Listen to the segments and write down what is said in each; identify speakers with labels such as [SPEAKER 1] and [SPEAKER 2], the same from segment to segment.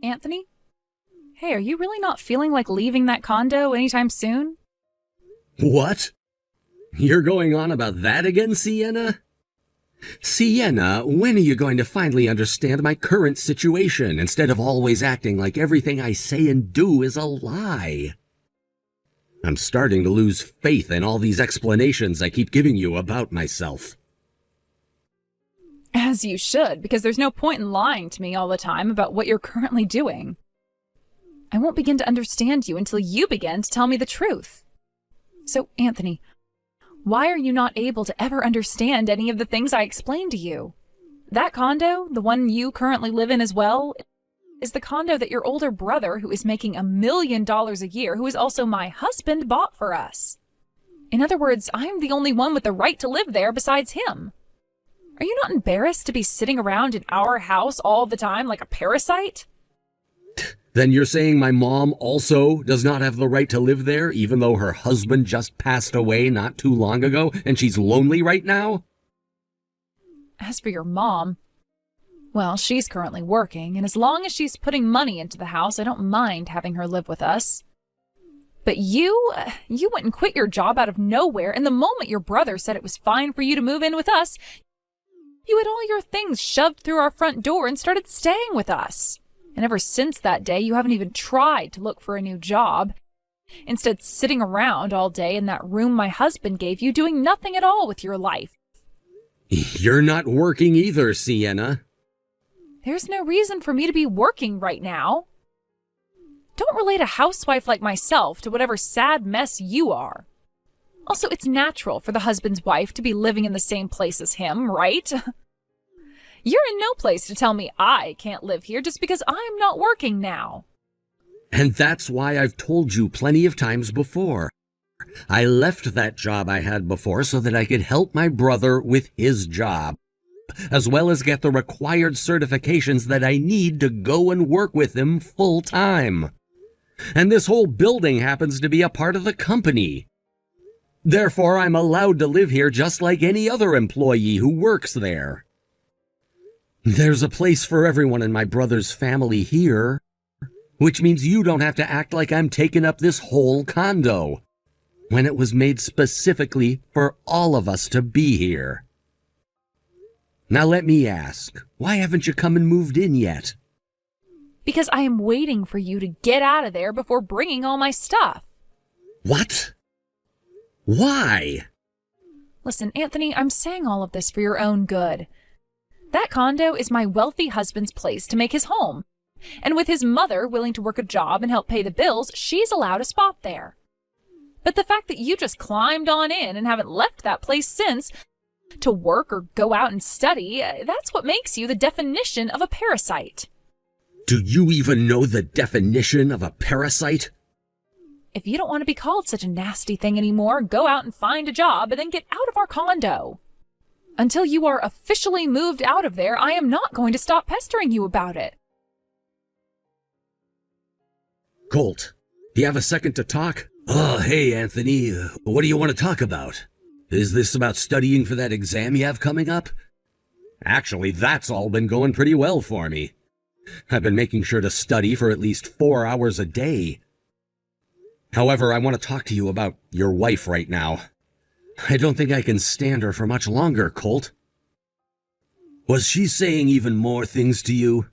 [SPEAKER 1] Anthony? Hey, are you really not feeling like leaving that condo anytime soon?
[SPEAKER 2] What? You're going on about that again, Sienna? Sienna, when are you going to finally understand my current situation instead of always acting like everything I say and do is a lie? I'm starting to lose faith in all these explanations I keep giving you about myself.
[SPEAKER 1] As you should, because there's no point in lying to me all the time about what you're currently doing. I won't begin to understand you until you begin to tell me the truth. So, Anthony, why are you not able to ever understand any of the things I explained to you? That condo, the one you currently live in as well, is the condo that your older brother, who is making $1 million a year, who is also my husband, bought for us. In other words, I'm the only one with the right to live there besides him. Are you not embarrassed to be sitting around in our house all the time like a parasite?
[SPEAKER 2] Then you're saying my mom also does not have the right to live there, even though her husband just passed away not too long ago, and she's lonely right now?
[SPEAKER 1] As for your mom, well, she's currently working, and as long as she's putting money into the house, I don't mind having her live with us. But you went and quit your job out of nowhere, and the moment your brother said it was fine for you to move in with us, you had all your things shoved through our front door and started staying with us. And ever since that day, you haven't even tried to look for a new job. Instead, sitting around all day in that room my husband gave you, doing nothing at all with your life.
[SPEAKER 2] You're not working either, Sienna.
[SPEAKER 1] There's no reason for me to be working right now. Don't relate a housewife like myself to whatever sad mess you are. Also, it's natural for the husband's wife to be living in the same place as him, right? You're in no place to tell me I can't live here just because I'm not working now.
[SPEAKER 2] And that's why I've told you plenty of times before. I left that job I had before so that I could help my brother with his job, as well as get the required certifications that I need to go and work with him full time. And this whole building happens to be a part of the company. Therefore, I'm allowed to live here just like any other employee who works there. There's a place for everyone in my brother's family here, which means you don't have to act like I'm taking up this whole condo, when it was made specifically for all of us to be here. Now let me ask, why haven't you come and moved in yet?
[SPEAKER 1] Because I am waiting for you to get out of there before bringing all my stuff.
[SPEAKER 2] What? Why?
[SPEAKER 1] Listen, Anthony, I'm saying all of this for your own good. That condo is my wealthy husband's place to make his home. And with his mother willing to work a job and help pay the bills, she's allowed a spot there. But the fact that you just climbed on in and haven't left that place since to work or go out and study, that's what makes you the definition of a parasite.
[SPEAKER 2] Do you even know the definition of a parasite?
[SPEAKER 1] If you don't want to be called such a nasty thing anymore, go out and find a job and then get out of our condo. Until you are officially moved out of there, I am not going to stop pestering you about it.
[SPEAKER 2] Colt, do you have a second to talk? Oh, hey, Anthony. What do you want to talk about? Is this about studying for that exam you have coming up? Actually, that's all been going pretty well for me. I've been making sure to study for at least 4 hours a day. However, I want to talk to you about your wife right now. I don't think I can stand her for much longer, Colt. Was she saying even more things to you?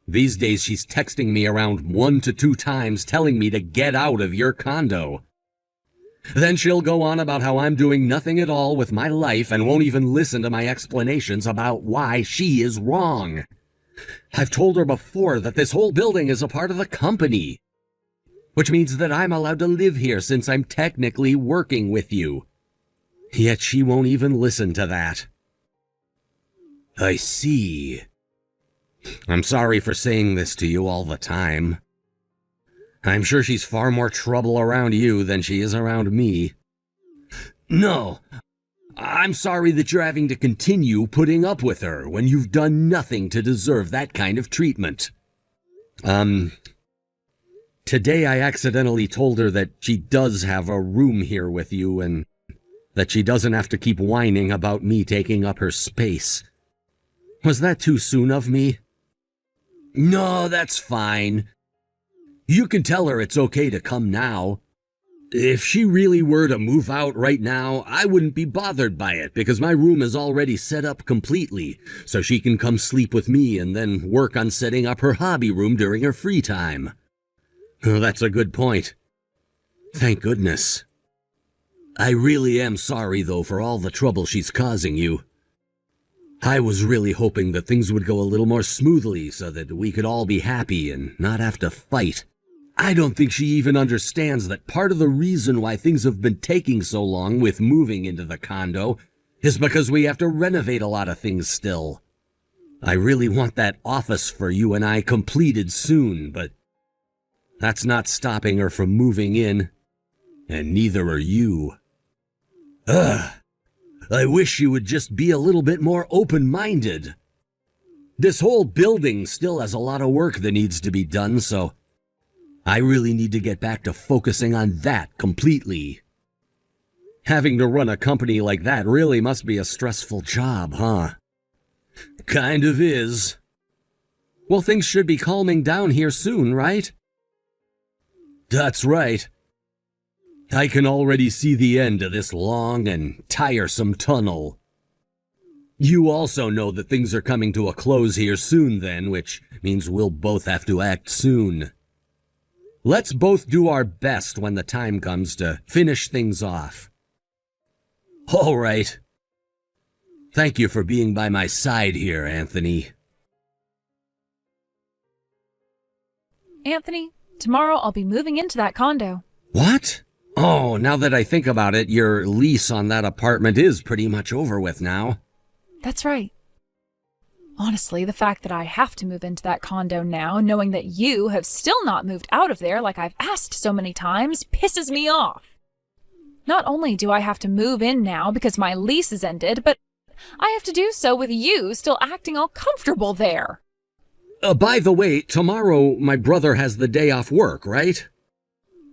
[SPEAKER 2] These days she's texting me around 1 to 2 times telling me to get out of your condo. Then she'll go on about how I'm doing nothing at all with my life and won't even listen to my explanations about why she is wrong. I've told her before that this whole building is a part of the company, which means that I'm allowed to live here since I'm technically working with you. Yet she won't even listen to that. I see. I'm sorry for saying this to you all the time. I'm sure she's far more trouble around you than she is around me. No, I'm sorry that you're having to continue putting up with her when you've done nothing to deserve that kind of treatment. Today I accidentally told her that she does have a room here with you and that she doesn't have to keep whining about me taking up her space. Was that too soon of me? No, that's fine. You can tell her it's okay to come now. If she really were to move out right now, I wouldn't be bothered by it because my room is already set up completely, so she can come sleep with me and then work on setting up her hobby room during her free time. Oh, that's a good point. Thank goodness. I really am sorry, though, for all the trouble she's causing you. I was really hoping that things would go a little more smoothly so that we could all be happy and not have to fight. I don't think she even understands that part of the reason why things have been taking so long with moving into the condo is because we have to renovate a lot of things still. I really want that office for you and I completed soon, but that's not stopping her from moving in, and neither are you. Ugh, I wish you would just be a little bit more open-minded. This whole building still has a lot of work that needs to be done, so I really need to get back to focusing on that completely. Having to run a company like that really must be a stressful job, huh? Kind of is. Well, things should be calming down here soon, right? That's right. I can already see the end of this long and tiresome tunnel. You also know that things are coming to a close here soon then, which means we'll both have to act soon. Let's both do our best when the time comes to finish things off. All right. Thank you for being by my side here, Anthony.
[SPEAKER 1] Anthony, tomorrow I'll be moving into that condo.
[SPEAKER 2] What? Oh, now that I think about it, your lease on that apartment is pretty much over with now.
[SPEAKER 1] That's right. Honestly, the fact that I have to move into that condo now, knowing that you have still not moved out of there like I've asked so many times, pisses me off. Not only do I have to move in now because my lease is ended, but I have to do so with you still acting all comfortable there.
[SPEAKER 2] By the way, tomorrow my brother has the day off work, right?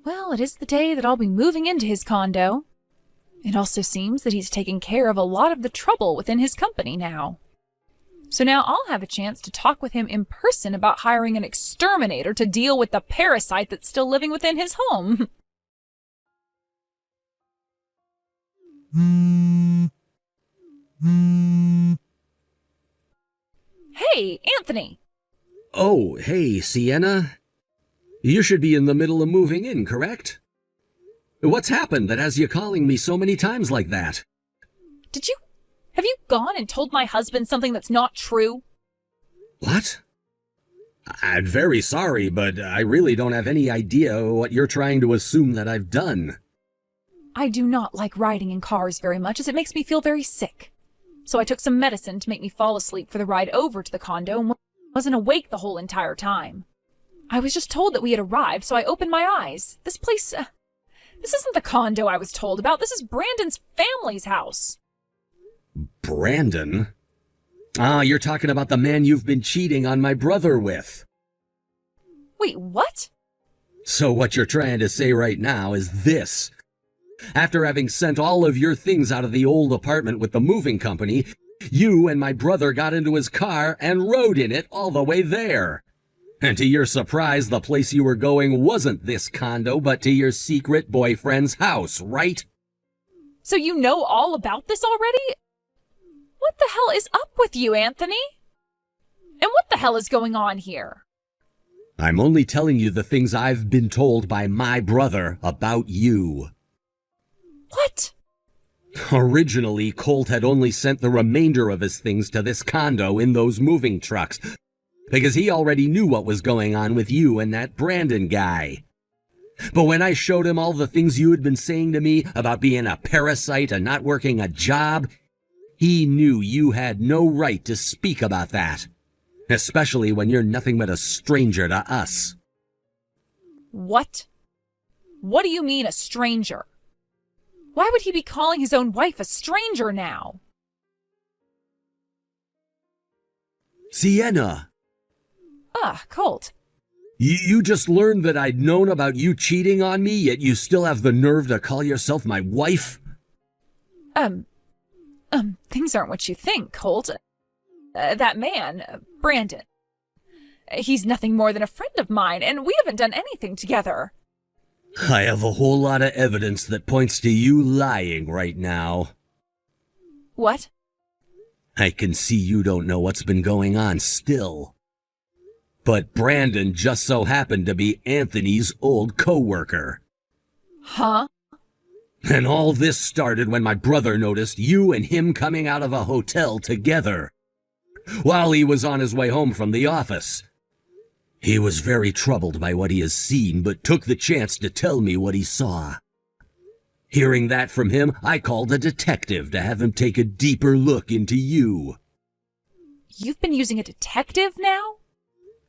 [SPEAKER 1] Well, it is the day that I'll be moving into his condo. It also seems that he's taking care of a lot of the trouble within his company now. So now I'll have a chance to talk with him in person about hiring an exterminator to deal with the parasite that's still living within his home. Hey, Anthony!
[SPEAKER 2] Oh, hey, Sienna. You should be in the middle of moving in, correct? What's happened that has you calling me so many times like that?
[SPEAKER 1] Have you gone and told my husband something that's not true?
[SPEAKER 2] What? I'm very sorry, but I really don't have any idea what you're trying to assume that I've done.
[SPEAKER 1] I do not like riding in cars very much as it makes me feel very sick. So I took some medicine to make me fall asleep for the ride over to the condo and wasn't awake the whole entire time. I was just told that we had arrived, so I opened my eyes. This place, this isn't the condo I was told about. This is Brandon's family's house.
[SPEAKER 2] Brandon? Ah, you're talking about the man you've been cheating on my brother with.
[SPEAKER 1] Wait, what?
[SPEAKER 2] So what you're trying to say right now is this. After having sent all of your things out of the old apartment with the moving company, you and my brother got into his car and rode in it all the way there. And to your surprise, the place you were going wasn't this condo, but to your secret boyfriend's house, right?
[SPEAKER 1] So you know all about this already? What the hell is up with you, Anthony? And what the hell is going on here?
[SPEAKER 2] I'm only telling you the things I've been told by my brother about you.
[SPEAKER 1] What?
[SPEAKER 2] Originally, Colt had only sent the remainder of his things to this condo in those moving trucks, because he already knew what was going on with you and that Brandon guy. But when I showed him all the things you had been saying to me about being a parasite and not working a job, he knew you had no right to speak about that, especially when you're nothing but a stranger to us.
[SPEAKER 1] What? What do you mean, a stranger? Why would he be calling his own wife a stranger now?
[SPEAKER 2] Sienna!
[SPEAKER 1] Colt.
[SPEAKER 2] You just learned that I'd known about you cheating on me, yet you still have the nerve to call yourself my wife?
[SPEAKER 1] Things aren't what you think, Colt. That man, Brandon. He's nothing more than a friend of mine, and we haven't done anything together.
[SPEAKER 2] I have a whole lot of evidence that points to you lying right now.
[SPEAKER 1] What?
[SPEAKER 2] I can see you don't know what's been going on still. But Brandon just so happened to be Anthony's old co-worker.
[SPEAKER 1] Huh?
[SPEAKER 2] And all this started when my brother noticed you and him coming out of a hotel together, while he was on his way home from the office. He was very troubled by what he has seen, but took the chance to tell me what he saw. Hearing that from him, I called a detective to have him take a deeper look into you.
[SPEAKER 1] You've been using a detective now?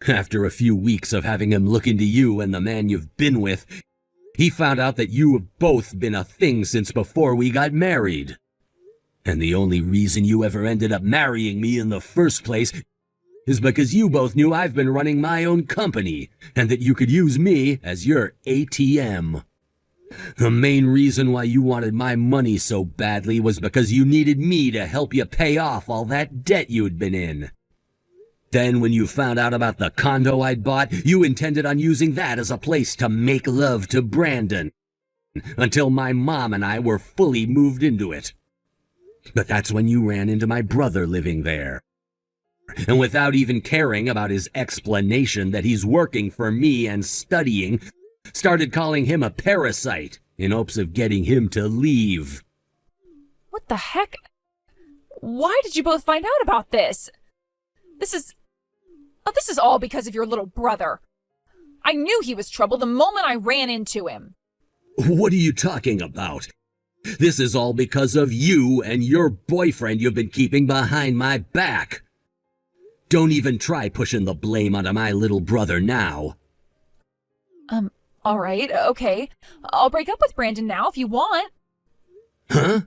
[SPEAKER 2] After a few weeks of having him look into you and the man you've been with, he found out that you have both been a thing since before we got married. And the only reason you ever ended up marrying me in the first place is because you both knew I've been running my own company and that you could use me as your ATM. The main reason why you wanted my money so badly was because you needed me to help you pay off all that debt you'd been in. Then when you found out about the condo I'd bought, you intended on using that as a place to make love to Brandon, until my mom and I were fully moved into it. But that's when you ran into my brother living there. And without even caring about his explanation that he's working for me and studying, started calling him a parasite in hopes of getting him to leave.
[SPEAKER 1] What the heck? Why did you both find out about this? This is all because of your little brother. I knew he was trouble the moment I ran into him.
[SPEAKER 2] What are you talking about? This is all because of you and your boyfriend you've been keeping behind my back. Don't even try pushing the blame onto my little brother now.
[SPEAKER 1] All right, okay. I'll break up with Brandon now if you want.
[SPEAKER 2] Huh?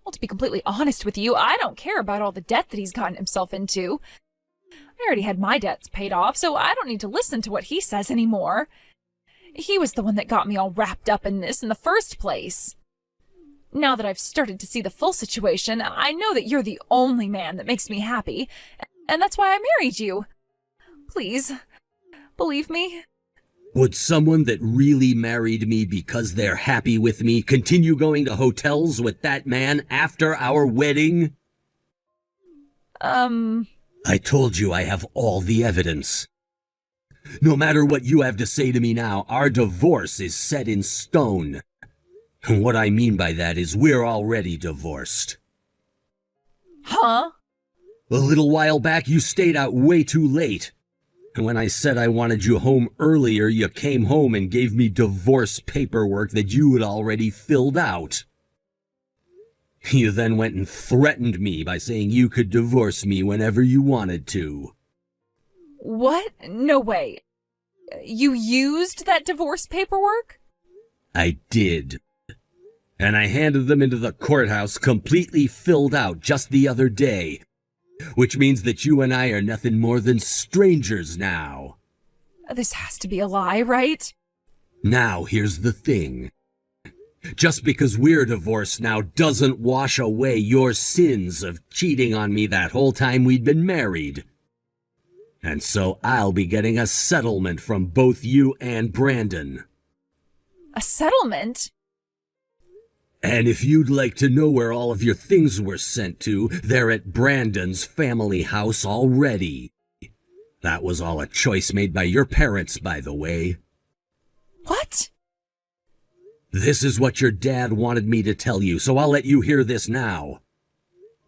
[SPEAKER 1] Well, to be completely honest with you, I don't care about all the debt that he's gotten himself into. I already had my debts paid off, so I don't need to listen to what he says anymore. He was the one that got me all wrapped up in this in the first place. Now that I've started to see the full situation, I know that you're the only man that makes me happy, and that's why I married you. Please, believe me.
[SPEAKER 2] Would someone that really married me because they're happy with me continue going to hotels with that man after our wedding? I told you I have all the evidence. No matter what you have to say to me now, our divorce is set in stone. And what I mean by that is we're already divorced.
[SPEAKER 1] Huh?
[SPEAKER 2] A little while back, you stayed out way too late. And when I said I wanted you home earlier, you came home and gave me divorce paperwork that you had already filled out. You then went and threatened me by saying you could divorce me whenever you wanted to.
[SPEAKER 1] What? No way. You used that divorce paperwork?
[SPEAKER 2] I did. And I handed them into the courthouse completely filled out just the other day. Which means that you and I are nothing more than strangers now.
[SPEAKER 1] This has to be a lie, right?
[SPEAKER 2] Now, here's the thing. Just because we're divorced now doesn't wash away your sins of cheating on me that whole time we'd been married. And so I'll be getting a settlement from both you and Brandon.
[SPEAKER 1] A settlement?
[SPEAKER 2] And if you'd like to know where all of your things were sent to, they're at Brandon's family house already. That was all a choice made by your parents, by the way.
[SPEAKER 1] What?
[SPEAKER 2] This is what your dad wanted me to tell you, so I'll let you hear this now.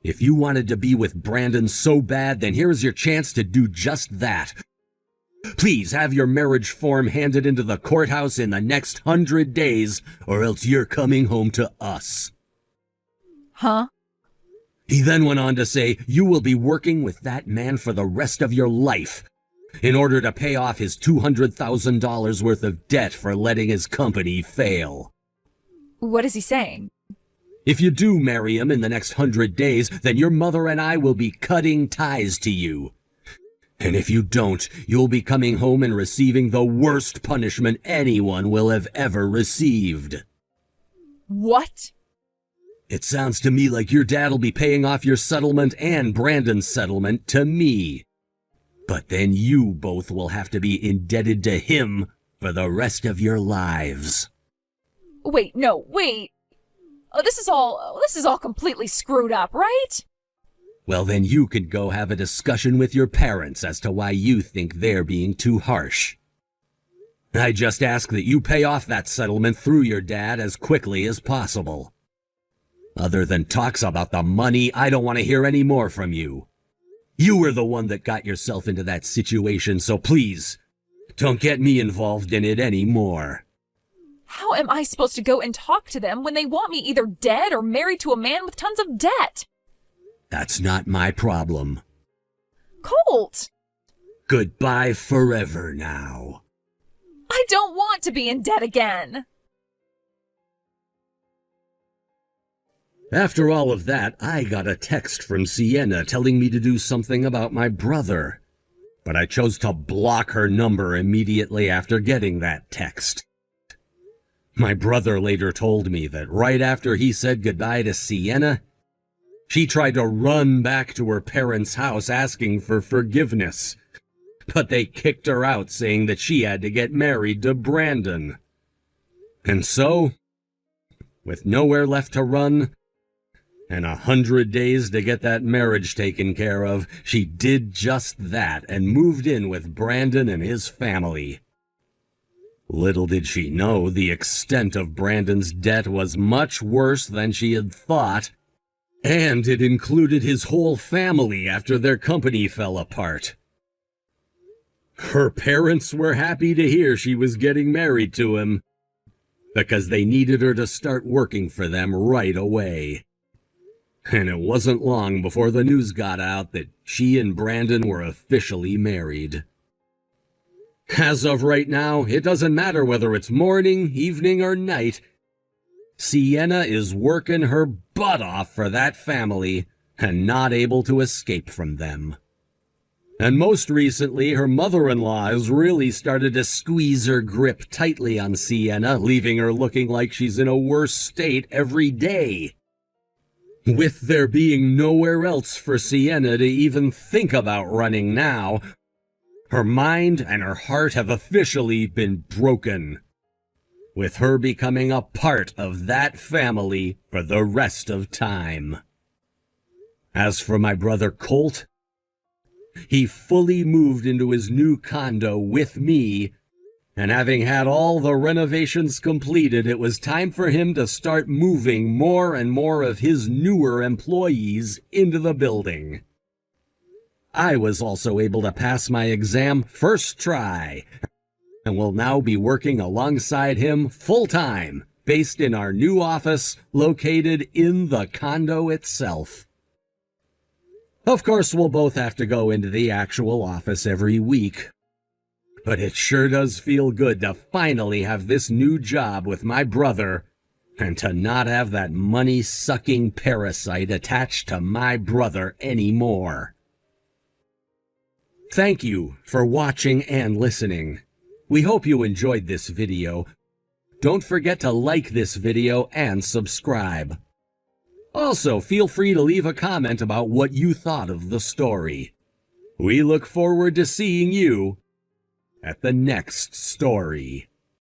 [SPEAKER 2] If you wanted to be with Brandon so bad, then here's your chance to do just that. Please have your marriage form handed into the courthouse in the next 100 days, or else you're coming home to us.
[SPEAKER 1] Huh?
[SPEAKER 2] He then went on to say you will be working with that man for the rest of your life in order to pay off his $200,000 worth of debt for letting his company fail.
[SPEAKER 1] What is he saying?
[SPEAKER 2] If you do marry him in the next 100 days, then your mother and I will be cutting ties to you. And if you don't, you'll be coming home and receiving the worst punishment anyone will have ever received.
[SPEAKER 1] What?
[SPEAKER 2] It sounds to me like your dad'll be paying off your settlement and Brandon's settlement to me. But then you both will have to be indebted to him for the rest of your lives.
[SPEAKER 1] Wait, no, wait. This is all completely screwed up, right?
[SPEAKER 2] Well, then you can go have a discussion with your parents as to why you think they're being too harsh. I just ask that you pay off that settlement through your dad as quickly as possible. Other than talks about the money, I don't want to hear any more from you. You were the one that got yourself into that situation, so please, don't get me involved in it anymore.
[SPEAKER 1] How am I supposed to go and talk to them when they want me either dead or married to a man with tons of debt?
[SPEAKER 2] That's not my problem.
[SPEAKER 1] Colt!
[SPEAKER 2] Goodbye forever now.
[SPEAKER 1] I don't want to be in debt again.
[SPEAKER 2] After all of that, I got a text from Sienna telling me to do something about my brother. But I chose to block her number immediately after getting that text. My brother later told me that right after he said goodbye to Sienna, she tried to run back to her parents' house asking for forgiveness. But they kicked her out, saying that she had to get married to Brandon. And so, with nowhere left to run, and 100 days to get that marriage taken care of, she did just that and moved in with Brandon and his family. Little did she know the extent of Brandon's debt was much worse than she had thought, and it included his whole family after their company fell apart. Her parents were happy to hear she was getting married to him, because they needed her to start working for them right away. And it wasn't long before the news got out that she and Brandon were officially married. As of right now, it doesn't matter whether it's morning, evening, or night. Sienna is working her butt off for that family and not able to escape from them. And most recently, her mother-in-law has really started to squeeze her grip tightly on Sienna, leaving her looking like she's in a worse state every day. With there being nowhere else for Sienna to even think about running now, her mind and her heart have officially been broken, with her becoming a part of that family for the rest of time. As for my brother Colt, he fully moved into his new condo with me, and having had all the renovations completed, it was time for him to start moving more and more of his newer employees into the building. I was also able to pass my exam first try, and will now be working alongside him full-time, based in our new office located in the condo itself. Of course, we'll both have to go into the actual office every week, but it sure does feel good to finally have this new job with my brother, and to not have that money-sucking parasite attached to my brother anymore. Thank you for watching and listening. We hope you enjoyed this video. Don't forget to like this video and subscribe. Also, feel free to leave a comment about what you thought of the story. We look forward to seeing you at the next story.